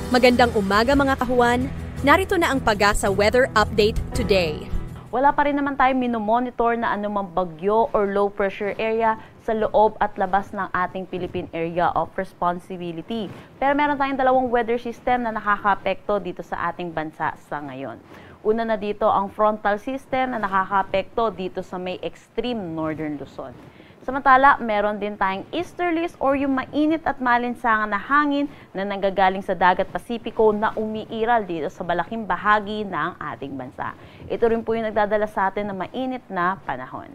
Magandang umaga mga kahuan. Narito na ang Pag-asa Weather Update today. Wala pa rin naman tayo minomonitor na anumang bagyo or low pressure area sa loob at labas ng ating Philippine Area of Responsibility. Pero meron tayong dalawang weather system na nakakaapekto dito sa ating bansa sa ngayon. Una na dito ang frontal system na nakakaapekto dito sa may extreme northern Luzon. Samantala, meron din tayong easterlies or yung mainit at malinsangan na hangin na nanggagaling sa dagat Pasipiko na umiiral dito sa malaking bahagi ng ating bansa. Ito rin po yung nagdadala sa atin ng mainit na panahon.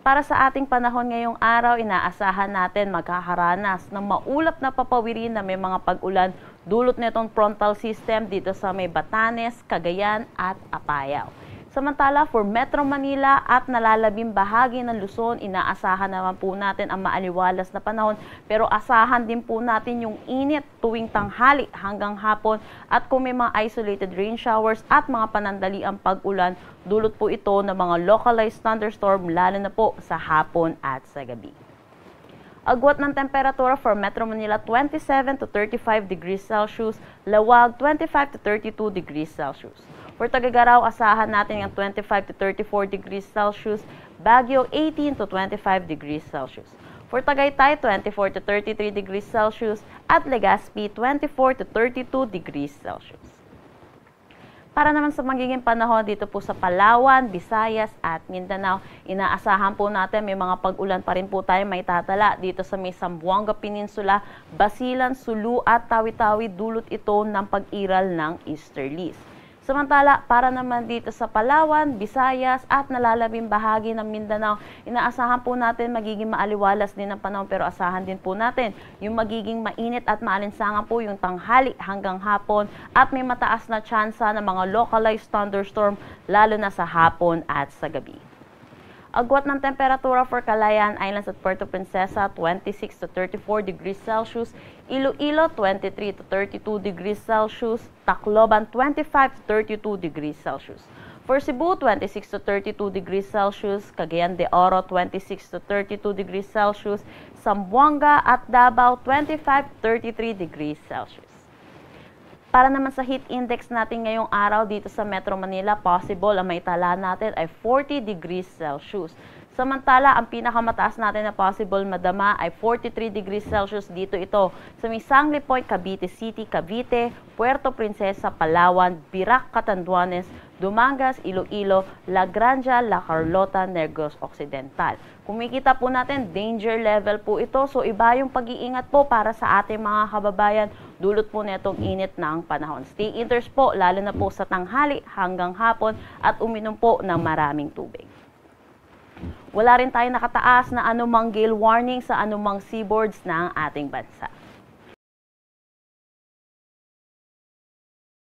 Para sa ating panahon ngayong araw, inaasahan natin magkakaranas ng maulap na papawirin na may mga pag-ulan dulot nitong frontal system dito sa may Batanes, Cagayan at Apayao. Samantala, for Metro Manila at nalalabing bahagi ng Luzon, inaasahan naman po natin ang maaliwalas na panahon, pero asahan din po natin yung init tuwing tanghali hanggang hapon at kung may mga isolated rain showers at mga panandaliang pag-ulan, dulot po ito ng mga localized thunderstorm lalo na po sa hapon at sa gabi. Agwat ng temperatura for Metro Manila 27 to 35 degrees Celsius, Lawag 25 to 32 degrees Celsius. For Tagagaraw, asahan natin ang 25 to 34 degrees Celsius, Baguio 18 to 25 degrees Celsius. For Tagaytay, 24 to 33 degrees Celsius at Legazpi 24 to 32 degrees Celsius. Para naman sa magiging panahon dito po sa Palawan, Visayas at Mindanao, inaasahan po natin may mga pag-ulan pa rin po tayo may tatala dito sa may Zamboanga Peninsula, Basilan, Sulu at Tawi-Tawi, dulot ito ng pag-iral ng easterlies. Samantala, para naman dito sa Palawan, Visayas at nalalabing bahagi ng Mindanao, inaasahan po natin magiging maaliwalas din ang panahon pero asahan din po natin yung magiging mainit at maalinsangan po yung tanghali hanggang hapon at may mataas na tsansa ng mga localized thunderstorm lalo na sa hapon at sa gabi. Agwat ng temperatura for Calayan Islands at Puerto Princesa 26 to 34 degrees Celsius, Iloilo 23 to 32 degrees Celsius, Tacloban 25 to 32 degrees Celsius. For Cebu 26 to 32 degrees Celsius, Cagayan de Oro 26 to 32 degrees Celsius, Zamboanga at Davao 25 to 33 degrees Celsius. Para naman sa heat index natin ngayong araw dito sa Metro Manila, possible ang maitala natin ay 40 degrees Celsius. Samantala, ang pinakamataas natin na possible madama ay 43 degrees Celsius dito ito sa may Sangli Point, Cavite City, Cavite, Puerto Princesa, Palawan, Birac, Catanduanes, Dumangas, Iloilo, La Granja, La Carlota, Negros Occidental. Kumikita po natin, danger level po ito. So iba yung pag-iingat po para sa ating mga kababayan dulot po netong init ng panahon. Stay indoors po, lalo na po sa tanghali hanggang hapon at uminom po ng maraming tubig. Wala rin tayong nakataas na anumang gale warning sa anumang seaboards ng ating bansa.